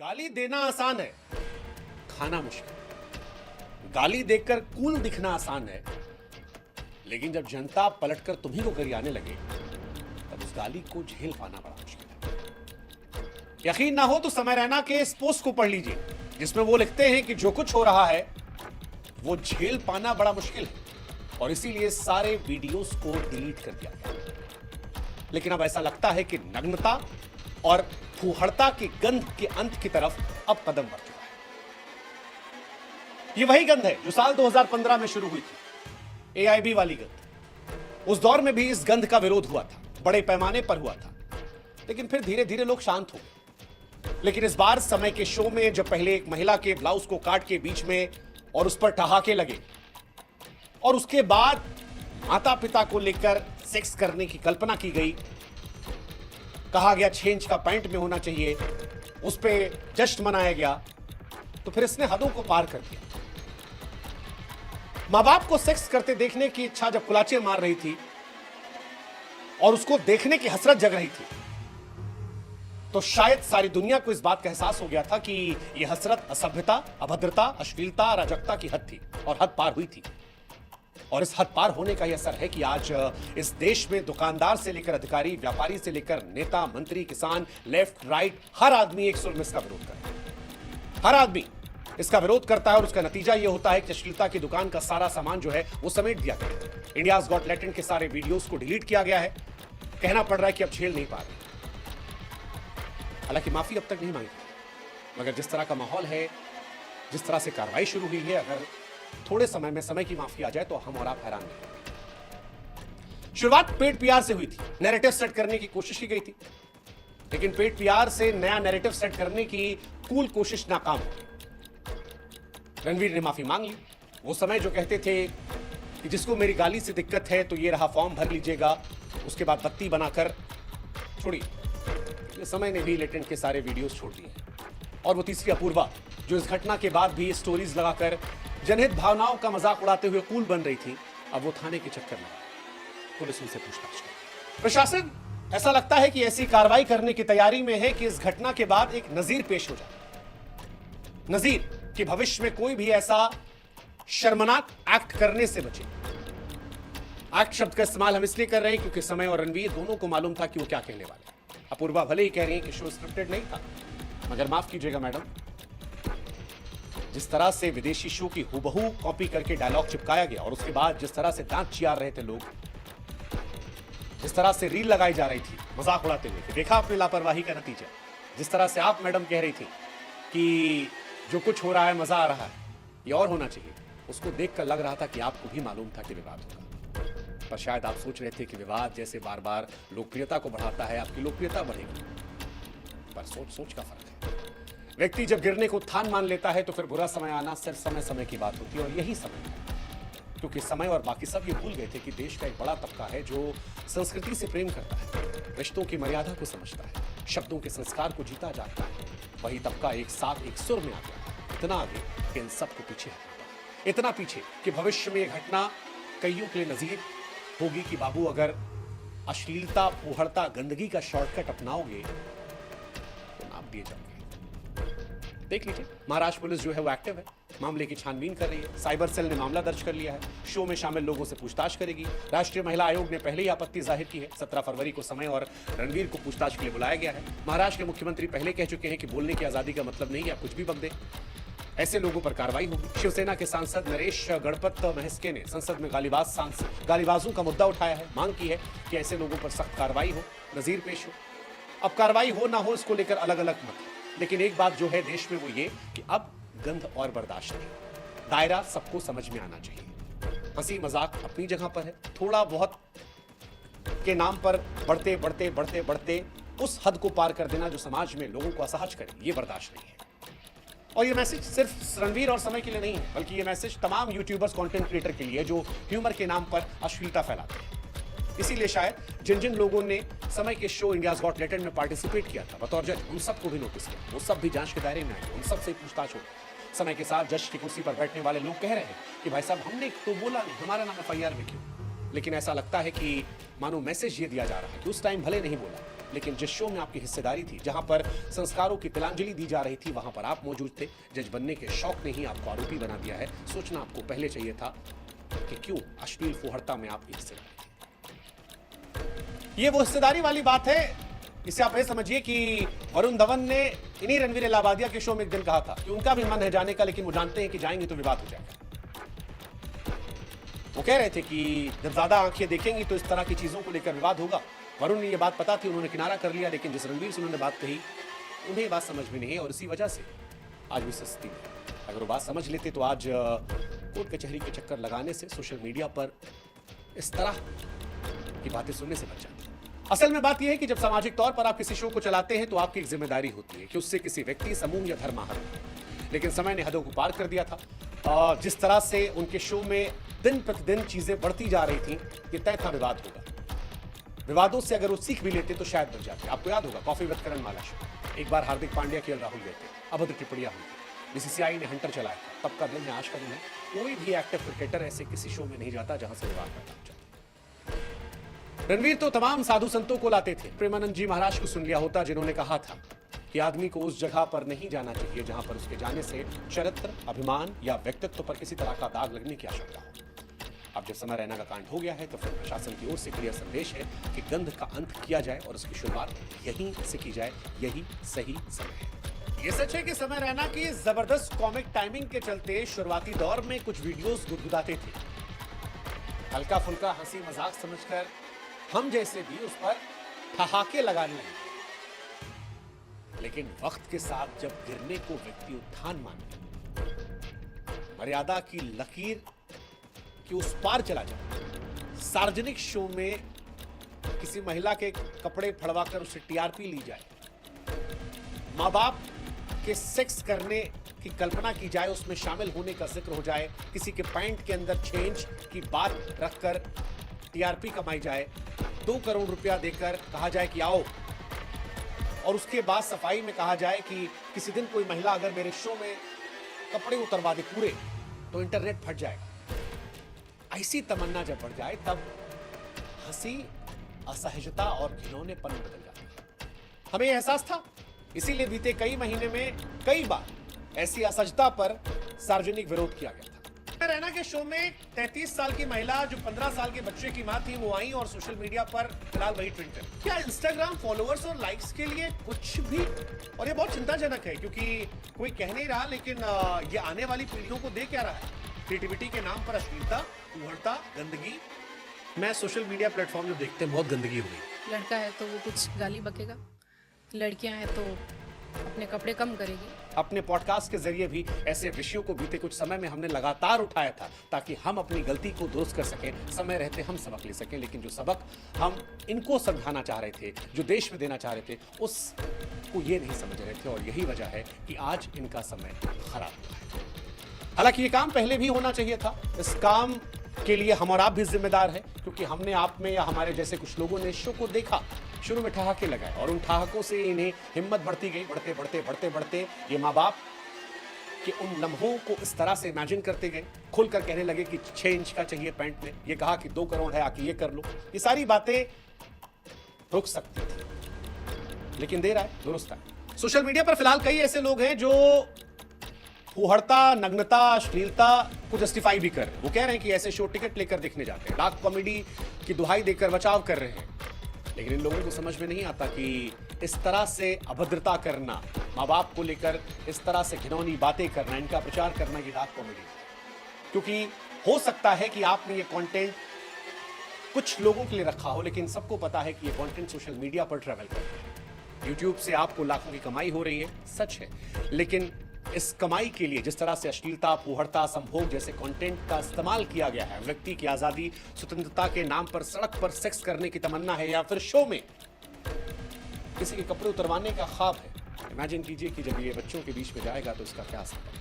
गाली देना आसान है, खाना मुश्किल। गाली देकर कूल दिखना आसान है, लेकिन जब जनता पलटकर तुम्ही को गरियाने लगे तब उस गाली को झेल पाना बड़ा मुश्किल है। यकीन ना हो तो समय रैना के इस पोस्ट को पढ़ लीजिए, जिसमें वो लिखते हैं कि जो कुछ हो रहा है वो झेल पाना बड़ा मुश्किल है और इसीलिए सारे वीडियोस को डिलीट कर दिया गया। लेकिन अब ऐसा लगता है कि नग्नता और फूहड़ता की गंध के अंत की तरफ अब कदम बढ़ चुका है। ये वही गंध है जो साल 2015 में शुरू हुई थी, एआईबी वाली गंध। उस दौर में भी इस गंध का विरोध हुआ था, बड़े पैमाने पर हुआ था, लेकिन फिर धीरे धीरे लोग शांत हो गए। लेकिन इस बार समय के शो में जब पहले एक महिला के ब्लाउज को काट के बीच में और उस पर ठहाके लगे और उसके बाद माता पिता को लेकर सेक्स करने की कल्पना की गई, कहा गया 6 इंच का पैंट में होना चाहिए, उस पर जश्न मनाया गया, तो फिर इसने हदों को पार कर दिया। मां बाप को सेक्स करते देखने की इच्छा जब कुलाचे मार रही थी और उसको देखने की हसरत जग रही थी, तो शायद सारी दुनिया को इस बात का एहसास हो गया था कि यह हसरत असभ्यता, अभद्रता, अश्लीलता, अराजकता की हद थी और हद पार हुई थी। और इस हद पार होने का यह असर है कि आज इस देश में दुकानदार से लेकर अधिकारी, व्यापारी से लेकर नेता, मंत्री, किसान, लेफ्ट, राइट, हर आदमी एक सुर में इसका विरोध करता है। हर आदमी इसका विरोध करता है और उसका नतीजा यह होता है कि अश्लीलता की दुकान का सारा सामान जो है वो समेट दिया गया है। इंडियाज गॉट टैलेंट के सारे वीडियोस को डिलीट किया गया है। कहना पड़ रहा है कि अब झेल नहीं पा रहे। हालांकि माफी अब तक नहीं मांगी, मगर जिस तरह का माहौल है, जिस तरह से कार्रवाई शुरू हुई है, अगर थोड़े समय में समय की माफी आ जाए तो हम और आप हैरान नहीं। शुरुआत पेड पीआर से हुई थी, नैरेटिव सेट करने की कोशिश की गई थी, लेकिन पेड पीआर से नया नैरेटिव सेट करने की कूल कोशिश नाकाम हो गई। रणवीर ने माफी मांग ली। वो समय जो कहते थे कि जिसको मेरी गाली से दिक्कत है तो ये रहा फॉर्म भर लीजिएगा, उसके बाद बत्ती बनाकर छोड़ी, समय ने भी लेटेंट के सारे वीडियोस छोड़ दिए। और वो तीसरी अपूर्वा जो इस घटना के बाद भी स्टोरीज लगाकर जनहित भावनाओं का मजाक उड़ाते हुए कूल बन रही थी, अब वो थाने के चक्कर में पुलिस उनसे पूछताछ कर। प्रशासन ऐसा लगता है कि ऐसी कार्रवाई करने की तैयारी में है कि इस घटना के बाद एक नजीर पेश हो जाए। नजीर कि भविष्य में कोई भी ऐसा शर्मनाक एक्ट करने से बचे। एक्ट शब्द का इस्तेमाल हम इसलिए कर रहे हैं क्योंकि समय और रणवीर दोनों को मालूम था कि वो क्या कहने वाले। अपूर्वा भले ही कह रही है कि शो स्क्रिप्टेड नहीं था, मगर माफ कीजिएगा मैडम, जिस तरह से विदेशी शो की हुबहू कॉपी करके डायलॉग चिपकाया गया और उसके बाद जिस तरह से दांत चियार रहे थे लोग, जिस तरह से रील लगाई जा रही थी मजाक उड़ाते हुए, देखा अपनी लापरवाही का नतीजा। जिस तरह से आप मैडम कह रही थी कि जो कुछ हो रहा है मजा आ रहा है, ये और होना चाहिए, उसको देखकर लग रहा था कि आपको भी मालूम था कि विवाद होगा। पर शायद आप सोच रहे थे कि विवाद जैसे बार बार लोकप्रियता को बढ़ाता है, आपकी लोकप्रियता बढ़ेगी। पर सोच का फर्क है। व्यक्ति जब गिरने को उत्थान मान लेता है तो फिर बुरा समय आना सिर्फ समय की बात होती है, और यही समय है। क्योंकि समय और बाकी सब ये भूल गए थे कि देश का एक बड़ा तबका है जो संस्कृति से प्रेम करता है, रिश्तों की मर्यादा को समझता है, शब्दों के संस्कार को जीता जाता है। वही तबका एक साथ एक सुर में आ गया, इतना आगे कि इन सबको पीछे हटाता है। इतना पीछे कि भविष्य में यह घटना कईयों के लिए नजीर होगी कि बाबू अगर अश्लीलता, फूहड़ता, गंदगी का शॉर्टकट अपनाओगे तो नाम दिए जाओगे। देख लीजिए, महाराष्ट्र पुलिस जो है वो एक्टिव है, मामले की छानबीन कर रही है। साइबर सेल ने मामला दर्ज कर लिया है, शो में शामिल लोगों से पूछताछ करेगी। राष्ट्रीय महिला आयोग ने पहले ही आपत्ति जाहिर की है। 17 फरवरी को समय और रणवीर को पूछताछ के लिए बुलाया गया है। महाराष्ट्र के मुख्यमंत्री पहले कह चुके हैं कि बोलने की आजादी का मतलब नहीं है आप कुछ भी बक दें, ऐसे लोगों पर कार्रवाई होगी। शिवसेना के सांसद नरेश गणपत महस्के ने संसद में गालीबाजों का मुद्दा उठाया है, मांग की है कि ऐसे लोगों पर सख्त कार्रवाई हो, नजीर पेश हो। अब कार्रवाई हो ना हो इसको लेकर अलग अलग मत, लेकिन एक बात जो है देश में वो ये कि अब गंध और बर्दाश्त नहीं, दायरा सबको समझ में आना चाहिए। हंसी मजाक अपनी जगह पर है, थोड़ा बहुत के नाम पर बढ़ते उस हद को पार कर देना जो समाज में लोगों को असहज करे, ये बर्दाश्त नहीं है। और ये मैसेज सिर्फ रणवीर और समय के लिए नहीं है, बल्कि ये मैसेज तमाम यूट्यूबर्स, कंटेंट क्रिएटर के लिए जो ह्यूमर के नाम पर अश्लीलता फैलाते हैं। इसीलिए शायद जिन जिन लोगों ने समय के शो इंडियाज गॉट टैलेंट में पार्टिसिपेट किया था बतौर जज, उन सबको भी नोटिस किया, वो सब भी जांच के दायरे में आए, उन सबसे पूछताछ हो। समय के साथ जज की कुर्सी पर बैठने वाले लोग कह रहे हैं कि भाई साहब हमने तो बोला नहीं, हमारा नाम FIR में क्यों। लेकिन ऐसा लगता है कि मानो मैसेज ये दिया जा रहा है कि उस टाइम भले नहीं बोला, लेकिन जिस शो में आपकी हिस्सेदारी थी, जहां पर संस्कारों की तिलांजलि दी जा रही थी, वहां पर आप मौजूद थे। जज बनने के शौक ने ही आपको आरोपी बना दिया है। सोचना आपको पहले चाहिए था कि क्यों अश्लील फुहड़ता में आपकी हिस्सेदारी थी। ये वो हिस्सेदारी वाली बात है। इसे आप ये समझिए कि वरुण धवन ने इन्हीं रणवीर इलाहाबादिया के शो में एक दिन कहा था कि उनका भी मन है जाने का, लेकिन वो जानते हैं कि जाएंगे तो विवाद हो जाएगा। वो कह रहे थे कि जब ज्यादा आंखें देखेंगी तो इस तरह की चीजों को लेकर विवाद होगा। वरुण ने ये बात पता थी, उन्होंने किनारा कर लिया, लेकिन जिस रणवीर से उन्होंने बात कही उन्हें बात समझ में नहीं है और इसी वजह से आज भी सस्ती है। अगर वो बात समझ लेते तो आज कोर्ट कचहरी के चक्कर लगाने से, सोशल मीडिया पर इस तरह की बातें सुनने से बच जाते। असल में बात यह है कि जब सामाजिक तौर पर आप किसी शो को चलाते हैं तो आपकी एक जिम्मेदारी होती है कि उससे किसी व्यक्ति, समूह या धर्म आहत हो। लेकिन समय ने हदों को पार कर दिया था। जिस तरह से उनके शो में दिन प्रतिदिन चीजें बढ़ती जा रही थी, ये तय था विवाद होगा। विवादों से अगर वो सीख भी लेते तो शायद बच जाते। आपको याद होगा कॉफी विद करण वाला शो, एक बार हार्दिक पांड्या के राहुल गए थे, अभद्र टिप्पणियां हुई थी, बीसीसीआई ने हंटर चलाया था। तब का दिन है, आज का दिन है। कोई भी एक्टिव क्रिकेटर ऐसे किसी शो में नहीं जाता जहां से विवाद पैदा हो जाए। रणवीर तो तमाम साधु संतों को लाते थे। प्रेमानंद जी महाराज को सुन लिया होता, जिन्होंने कहा था कि आदमी को उस जगह पर नहीं जाना चाहिए जहां पर उसके जाने से चरित्र, अभिमान या व्यक्तित्व पर किसी तरह का दाग लगने की आशंका हो। अब जब समय रैना का कांड हो गया है तो फिर प्रशासन की ओर से क्लियर संदेश है कि गंध का अंत किया जाए और उसकी शुरुआत यहीं से की जाए। यही सही समय है। ये सच है कि समय रैना की जबरदस्त कॉमिक टाइमिंग के चलते शुरुआती दौर में कुछ वीडियोस गुदगुदाते थे। हल्का फुल्का हंसी मजाक समझकर हम जैसे भी उस पर ठहाके लगाने लगे। लेकिन वक्त के साथ जब गिरने को व्यक्ति उत्थान माने, मर्यादा की लकीर कि उस पार चला जाए, सार्वजनिक शो में किसी महिला के कपड़े फड़वाकर उसे टीआरपी ली जाए, माँ बाप के सेक्स करने की कल्पना की जाए, उसमें शामिल होने का जिक्र हो जाए, किसी के पैंट के अंदर चेंज की बात रखकर टीआरपी कमाई जाए, 2 करोड़ रुपया देकर कहा जाए कि आओ, और उसके बाद सफाई में कहा जाए कि किसी दिन कोई महिला अगर मेरे शो में कपड़े उतरवा दे पूरे तो इंटरनेट फट जाएगा। ऐसी तमन्ना जब बढ़ जाए तब हंसी, असहजता और घिनौनेपन में बदल जाती है। हमें यह एहसास था, इसीलिए बीते कई महीने में कई बार ऐसी असहजता पर सार्वजनिक विरोध किया गया था। रैना के शो में 33 साल की महिला जो 15 साल के बच्चे की मां थी, वो आई और सोशल मीडिया पर फिलहाल वही ट्रेंड कर। क्या इंस्टाग्राम फॉलोअर्स और लाइक्स के लिए कुछ भी? और ये बहुत चिंताजनक है क्योंकि कोई कह नहीं रहा, लेकिन ये आने वाली पीढ़ियों को दे क्या रहा है? क्रिएटिविटी के नाम पर अश्लीलता, उभरता, गंदगी। मैं सोशल मीडिया प्लेटफॉर्म जो देखते हैं बहुत गंदगी हो गई। लड़का है तो वो कुछ गाली बकेगा, लड़कियां हैं तो अपने कपड़े कम करेगी। अपने पॉडकास्ट के जरिए भी ऐसे विषयों को बीते कुछ समय में हमने लगातार उठाया था ताकि हम अपनी गलती को दुरुस्त कर सकें, समय रहते हम सबक ले सकें। लेकिन जो सबक हम इनको समझाना चाह रहे थे, जो देश में देना चाह रहे थे, उसको ये नहीं समझ रहे थे, और यही वजह है कि आज इनका समय खराब हुआ है। हालांकि ये काम पहले भी होना चाहिए था। इस काम के लिए हम और आप भी जिम्मेदार हैं, क्योंकि हमने आप में या हमारे जैसे कुछ लोगों ने शो को देखा, शुरू में ठहाके लगाए और उन ठहाकों से इन्हें हिम्मत बढ़ती गई। बढ़ते ये माँ बाप के उन लम्हों को इस तरह से इमेजिन करते गए, खुलकर कहने लगे कि 6 इंच का चाहिए पैंट में, ये कहा कि 2 करोड़ है, आके ये कर लो। ये सारी बातें रुक सकती थी, लेकिन देर आए दुरुस्त आए। सोशल मीडिया पर फिलहाल कई ऐसे लोग हैं जो फुहड़ता, नग्नता, अश्लीलता को जस्टिफाई भी कर रहे हैं। वो कह रहे हैं कि ऐसे शो टिकट लेकर देखने जाते हैं, डार्क कॉमेडी की दुहाई देकर बचाव कर रहे हैं। लेकिन इन लोगों को समझ में नहीं आता कि इस तरह से अभद्रता करना, माँ बाप को लेकर इस तरह से घिनौनी बातें करना, इनका प्रचार करना, ये डार्क कॉमेडी है। क्योंकि हो सकता है कि आपने ये कंटेंट कुछ लोगों के लिए रखा हो, लेकिन सबको पता है कि ये कंटेंट सोशल मीडिया पर ट्रैवल कर रहा है। यूट्यूब से आपको लाखों की कमाई हो रही है, सच है, लेकिन इस कमाई के लिए जिस तरह से अश्लीलता, फुहड़ता, संभोग जैसे कंटेंट का इस्तेमाल किया गया है, व्यक्ति की आजादी, स्वतंत्रता के नाम पर सड़क पर सेक्स करने की तमन्ना है, या फिर शो में किसी के कपड़े उतरवाने का ख्वाब है। इमेजिन कीजिए कि जब ये बच्चों के बीच में जाएगा तो इसका क्या असर है।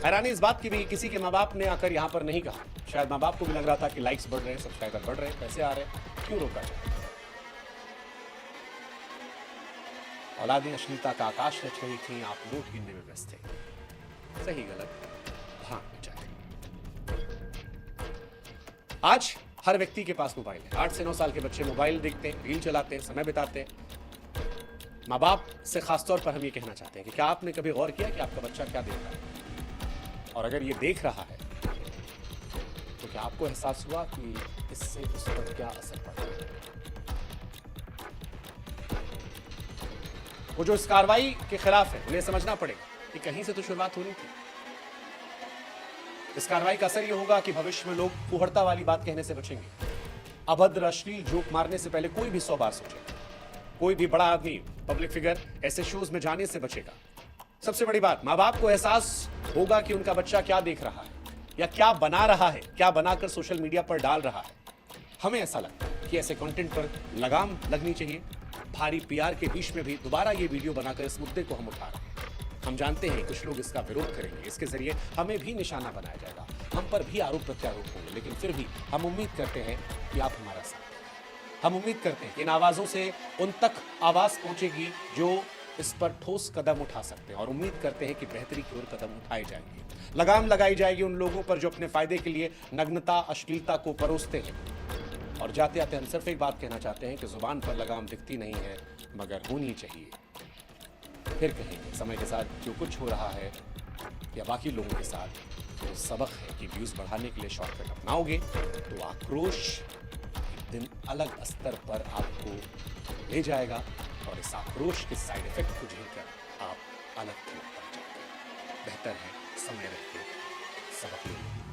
हैरानी इस बात की भी, किसी के माँ बाप ने आकर यहाँ पर नहीं कहा। शायद माँ बाप को भी लग रहा था कि लाइक्स बढ़ रहे हैं, सब्सक्राइबर बढ़ रहे हैं, पैसे आ रहे हैं, क्यों रोका जाए। औलादें अश्लीलता का आकाश रच रही थी, आप नोट गिनने में व्यस्त थे। सही गलत भाग में जाए। आज हर व्यक्ति के पास मोबाइल है। 8 से 9 साल के बच्चे मोबाइल देखते हैं, रील चलाते हैं, समय बिताते हैं। माँ बाप से खासतौर पर हम ये कहना चाहते हैं कि क्या आपने कभी गौर किया कि आपका बच्चा क्या देख रहा है? और अगर ये देख रहा है तो क्या आपको एहसास हुआ कि इससे उस पर क्या असर पड़ रहा है? वो जो इस कार्रवाई के खिलाफ है उन्हें समझना पड़ेगा कि कहीं से तो शुरुआत होनी थी। इस कार्रवाई का असर यह होगा कि भविष्य में लोग फुहड़ता वाली बात कहने से बचेंगे। अभद्र अश्लील जोक मारने से पहले कोई भी 100 बार सोचेगा। कोई भी बड़ा आदमी, पब्लिक फिगर ऐसे शोज में जाने से बचेगा। सबसे बड़ी बात, माँ बाप को एहसास होगा कि उनका बच्चा क्या देख रहा है या क्या बना रहा है, क्या बनाकर सोशल मीडिया पर डाल रहा है। हमें ऐसा लगता है कि ऐसे कंटेंट पर लगाम लगनी चाहिए। भारी पीआर के बीच में भी दोबारा ये वीडियो बनाकर इस मुद्दे को हम उठा रहे हैं। हम जानते हैं कुछ लोग इसका विरोध करेंगे, इसके जरिए हमें भी निशाना बनाया जाएगा, हम पर भी आरोप प्रत्यारोप होंगे, लेकिन फिर भी हम उम्मीद करते हैं कि आप हमारा साथ दें। हम उम्मीद करते हैं कि इन आवाजों से उन तक आवाज पहुंचेगी जो इस पर ठोस कदम उठा सकते हैं, और उम्मीद करते हैं कि बेहतरी की ओर कदम उठाए जाएंगे। लगाम लगाई जाएगी उन लोगों पर जो अपने फायदे के लिए नग्नता, अश्लीलता को परोसते हैं। और जाते जाते हम सिर्फ एक बात कहना चाहते हैं कि जुबान पर लगाम दिखती नहीं है मगर होनी चाहिए। फिर कहेंगे समय के साथ जो कुछ हो रहा है या बाकी लोगों के साथ वो सबक है कि व्यूज बढ़ाने के लिए शॉर्टकट अपनाओगे तो आक्रोश एक दिन अलग स्तर पर आपको ले जाएगा, और इस आक्रोश के साइड इफेक्ट को झेलकर आप अलग थलग पड़ जाएंगे। बेहतर है समय रहते सबक लें।